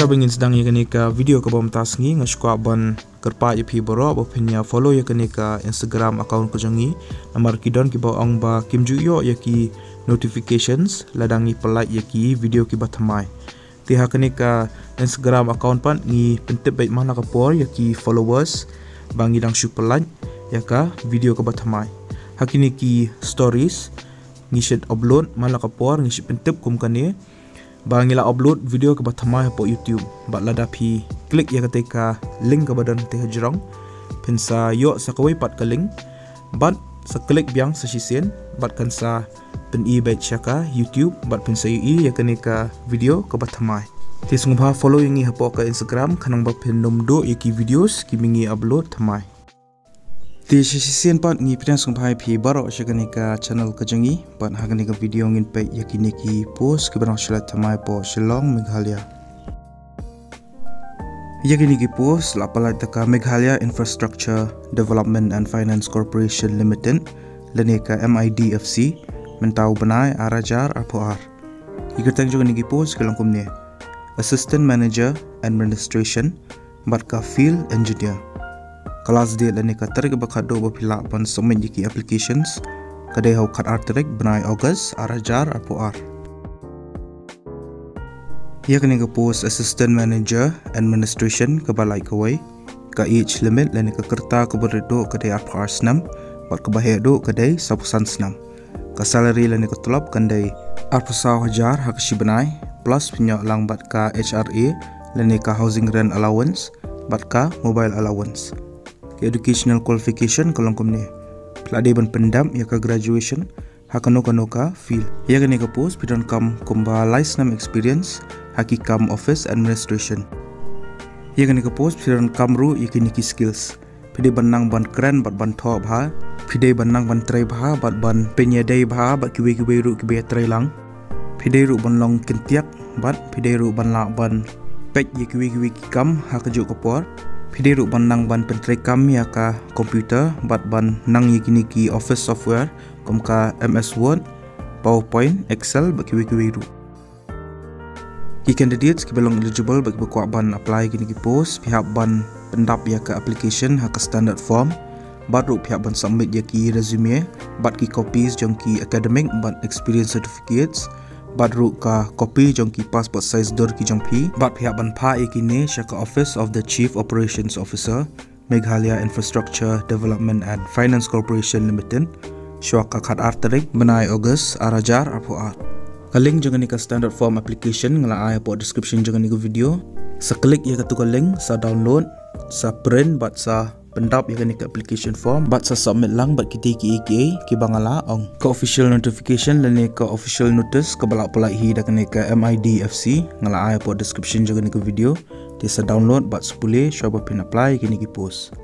Syabingin sedang ya kenika video ke bawah tasngi ngashkwa ban kerpa ya pi boro bopenya follow ya kenika Instagram account ko jangi namar kidon ki bawah ang ba kimjuyo ya ki notifications ladangi pelike ya ki video ki bathamai tiha kenika Instagram account pan ngi pentip baik mana kapor ya ki followers bangi dang super like ya ka video ke bathamai hakini ki stories ngi shed upload mana kapor ngi shed pentip kum kane bangila upload video ke bathamai po YouTube bat lada pi klik ya ketika link ke badan teh jerong pensa yo sakawai pat ke link bat seklik biang sesisen bat kansa pen i baik syaka YouTube bat pensa i ya kenika video ke bathamai tis ngubha follow yangi hapo ke Instagram kanang ba pen nomdo yaki videos ki mingi upload thamai ti sesisen pat ngi pren sungphai phi baro syakanika channel ke jangi pat haganika video ngin pe yakini ki post ke barang shalat thamai po Shillong Meghalaya yakini ki post la palai taka Meghalaya Infrastructure Development and Finance Corporation Limited laneka MIDFC mentau benai arajar apoar ikatang juga ni ki post ke langkum ni Assistant Manager Administration bat ka Field Engineer kelas dia lani ka tarik bakado bapila pan submit ki applications kadai hau khat artrek benai August arajar apoar ia kini ka post Assistant Manager Administration ke balai kawai ka age limit lani ka kerta ke berdo kadai apoar snam bat ke bahaya do kadai sapusan snam ka salary lani ka tulap kandai arpasau hajar hakshi benai plus punya lang bat ka HRA lani ka housing rent allowance bat ka mobile allowance educational qualification kolong komne pelade ban pendam ya ka graduation hakano ka feel ya ka post pidon kam komba license experience hakikam office administration ya ka post pidon kamru yakini ki skills pide banang ban keren bat ban tho bha pide banang ban trai bha bat ban penya dai bha bat kiwe ru kibe trai lang pide ru ban long kentiak bat pide ru ban la ban pek ye kiwe kam hakaju kopor pide ru ban nang ban pentrai kam ya ka komputer bat ban nang yakini ki office software kom ka MS Word PowerPoint Excel bat kiwe ru ki candidates ki belong eligible bagi bakwa ban apply kini ki post pihak ban pendap ya ka application ha ka standard form bat ru pihak ban submit ya ki resume bat ki copies jong ki academic bat experience certificates bat ru ka copy jong ki passport size dor ki jong pi bat pihak ban pha ikine shaka office of the Chief Operations Officer Meghalaya Infrastructure Development and Finance Corporation Limited syaka khat arterik benai August arajar apoar kalink jangan ka standard form application ngala ai po description jangan ni video seklik ya ka tu link sa download sa print bat sa pendap ya ka application form bat sa submit lang bat kita ki ki bangala ong ka official notification lani ka official notice ka balak pelai hi da ka MIDFC ngala ai po description jangan ni video ti sa download bat sepule syaba pin apply kini ki post